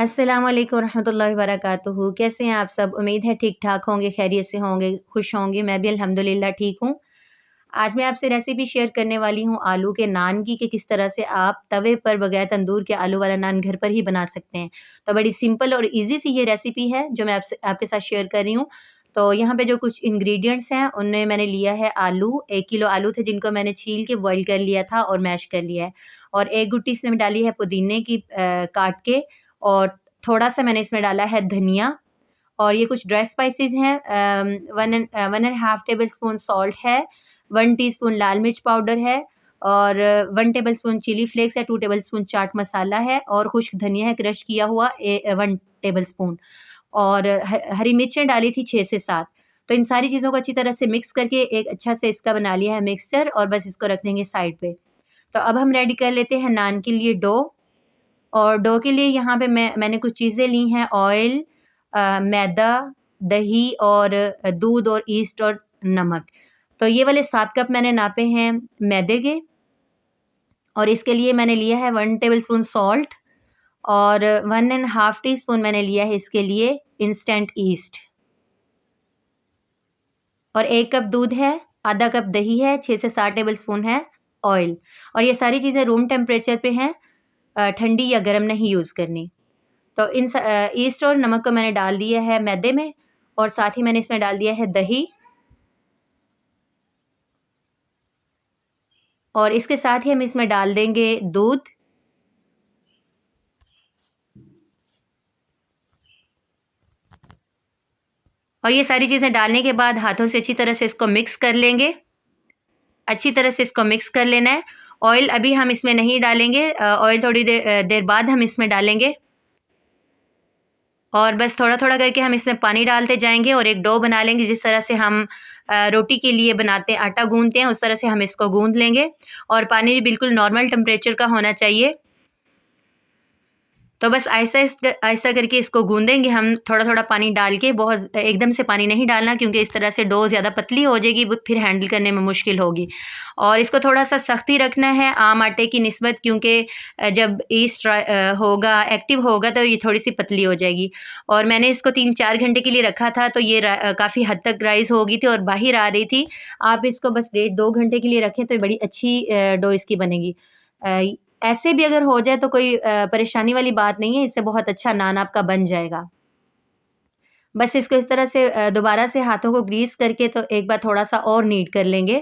अस्सलाम वालेकुम रहमतुल्लाहि वबरकातुहू। कैसे हैं आप सब? उम्मीद है ठीक-ठाक होंगे, खैरियत से होंगे, खुश होंगे। मैं भी अल्हम्दुलिल्लाह ठीक हूँ। आज मैं आपसे रेसिपी शेयर करने वाली हूँ आलू के नान की कि किस तरह से आप तवे पर बगैर तंदूर के आलू वाला नान घर पर ही बना सकते हैं। तो बड़ी सिंपल और ईज़ी सी ये रेसिपी है जो मैं आपके साथ शेयर कर रही हूँ। तो यहाँ पे जो कुछ इंग्रीडिएंट्स हैं उनमें मैंने लिया है आलू, 1 किलो आलू थे जिनको मैंने छील के बॉयल कर लिया था और मैश कर लिया है। और 1 गुट्टी इसमें डाली है पुदीने की काट के, और थोड़ा-सा मैंने इसमें डाला है धनिया, और ये कुछ ड्राई स्पाइसेस हैं। 1 and half table spoon salt है, 1 टीस्पून लाल मिर्च पाउडर है, और 1 टेबल स्पून चिली फ्लेक्स है, 2 टेबल स्पून चाट मसाला है, और खुश्क धनिया है क्रश किया हुआ 1 टेबल स्पून, और हरी मिर्चें डाली थी 6 से 7। तो इन सारी चीज़ों को अच्छी तरह से मिक्स करके एक अच्छा से इसका बना लिया है मिक्सचर, और बस इसको रख देंगे साइड पे। तो अब हम रेडी कर लेते हैं नान के लिए डो। और डो के लिए यहाँ पे मैंने कुछ चीज़ें ली हैं, ऑयल, मैदा, दही, और दूध, और ईस्ट, और नमक। तो ये वाले 7 कप मैंने नापे हैं मैदे के, और इसके लिए मैंने लिया है 1 टेबलस्पून सॉल्ट, और 1 एंड हाफ टी-स्पून मैंने लिया है इसके लिए इंस्टेंट ईस्ट, और 1 कप दूध है, आधा कप दही है, 6 से 7 टेबलस्पून है ऑयल। और ये सारी चीज़ें रूम टेम्परेचर पे हैं, ठंडी या गर्म नहीं यूज़ करनी। तो ईस्ट और नमक को मैंने डाल दिया है मैदे में, और साथ ही मैंने इसमें डाल दिया है दही, और इसके साथ ही हम इसमें डाल देंगे दूध, और ये सारी चीज़ें डालने के बाद हाथों से अच्छी तरह से इसको मिक्स कर लेंगे। अच्छी तरह से इसको मिक्स कर लेना है। ऑयल अभी हम इसमें नहीं डालेंगे, ऑयल थोड़ी देर बाद हम इसमें डालेंगे, और बस थोड़ा-थोड़ा करके हम इसमें पानी डालते जाएँगे और एक डो बना लेंगे। जिस तरह से हम रोटी के लिए बनाते हैं, आटा गूँथते हैं, उस तरह से हम इसको गूँथ लेंगे, और पानी भी बिल्कुल नॉर्मल टेम्परेचर का होना चाहिए। तो बस आहिस्ता करके इसको गूँथेंगे हम, थोड़ा-थोड़ा पानी डाल के, बहुत एकदम से पानी नहीं डालना, क्योंकि इस तरह से डो ज़्यादा पतली हो जाएगी, वो फिर हैंडल करने में मुश्किल होगी। और इसको थोड़ा-सा सख्त ही रखना है आम आटे की निस्बत, क्योंकि जब ईस्ट होगा, एक्टिव होगा, तो ये थोड़ी-सी पतली हो जाएगी। और मैंने इसको 3-4 घंटे के लिए रखा था, तो ये काफ़ी हद तक राइज़ हो गई थी और बाहर आ रही थी। आप इसको बस 1.5-2 घंटे के लिए रखें तो बड़ी अच्छी डो इसकी बनेगी। अ, ऐसे भी अगर हो जाए तो कोई परेशानी वाली बात नहीं है, इससे बहुत अच्छा नान आपका बन जाएगा। बस इसको इस तरह से दोबारा से हाथों को ग्रीस करके तो एक बार थोड़ा-सा और नीड कर लेंगे।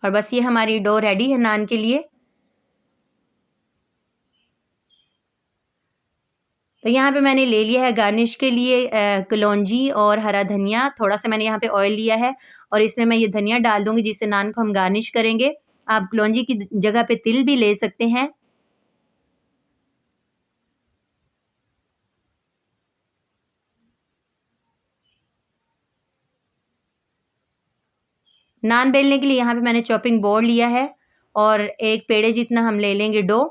और बस ये हमारी डो रेडी है नान के लिए। तो यहाँ पे मैंने ले लिया है गार्निश के लिए कलौंजी और हरा धनिया। थोड़ा-सा मैंने यहाँ पे ऑयल लिया है, और इसमें मैं ये धनिया डाल दूँगी, जिससे नान को हम गार्निश करेंगे। आप कलौंजी की जगह पे तिल भी ले सकते हैं। नान बेलने के लिए यहाँ पे मैंने चॉपिंग बोर्ड लिया है, और एक पेड़े जितना हम ले लेंगे डो।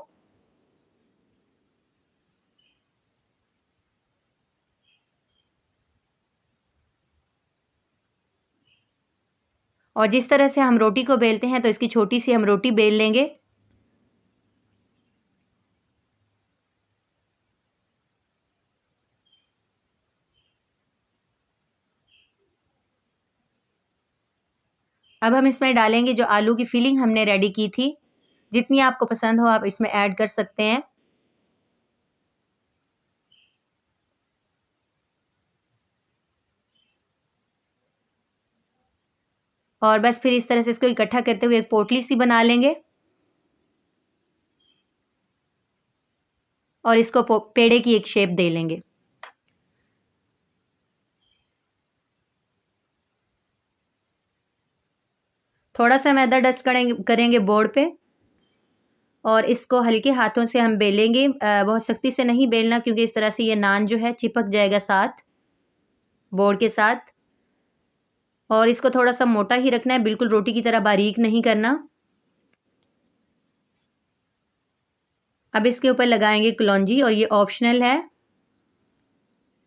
और जिस तरह से हम रोटी को बेलते हैं, तो इसकी छोटी सी हम रोटी बेल लेंगे। अब हम इसमें डालेंगे जो आलू की फिलिंग हमने रेडी की थी। जितनी आपको पसंद हो आप इसमें ऐड कर सकते हैं। और बस फिर इस तरह से इसको इकट्ठा करते हुए एक पोटली सी बना लेंगे, और इसको पेड़े की एक शेप दे लेंगे। थोड़ा सा मैदा डस्ट करेंगे बोर्ड पे, और इसको हल्के हाथों से हम बेलेंगे। बहुत सख्ती से नहीं बेलना, क्योंकि इस तरह से ये नान जो है चिपक जाएगा साथ बोर्ड के साथ। और इसको थोड़ा सा मोटा ही रखना है, बिल्कुल रोटी की तरह बारीक नहीं करना। अब इसके ऊपर लगाएंगे कलौंजी, और ये ऑप्शनल है।